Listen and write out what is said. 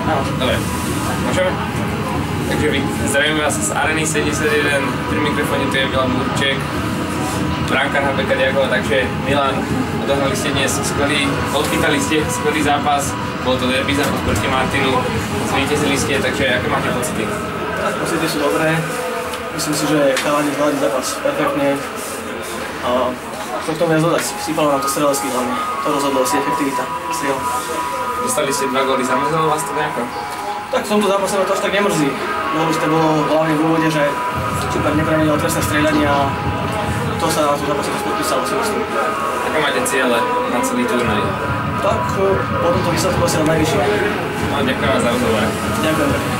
Áno. Dobre, môžeme? Takže zdravíme vás z Areny 71, pri mikrofóne tu je Milan Burček, brankár HBK Diagova, takže Milan, odohrali ste dnes odchytali ste skvelý zápas, bol to derby zápas proti Martinu, zvíťazili ste, takže aké máte pocity? Tak pocity sú dobré, myslím si, že chalani zvládli zápas perfektne a čo k tomu viac dodať, sypalo nám to strelecky hlavne, to rozhodlo si efektivita striel. Dostali ste 2 góly, zamrzelo vás to nejako? Tak v tomto zápase ma to až tak nemrzí. Dôležité bolo hlavne v úvode, že super nepremenil trestné strieľanie a to sa na tom zápase podpísalo, si myslím. Aké máte ciele na celý turnaj? Tak po tomto výsledku asi na najvyššie. No, ďakujem vám za rozhovor. Ďakujem.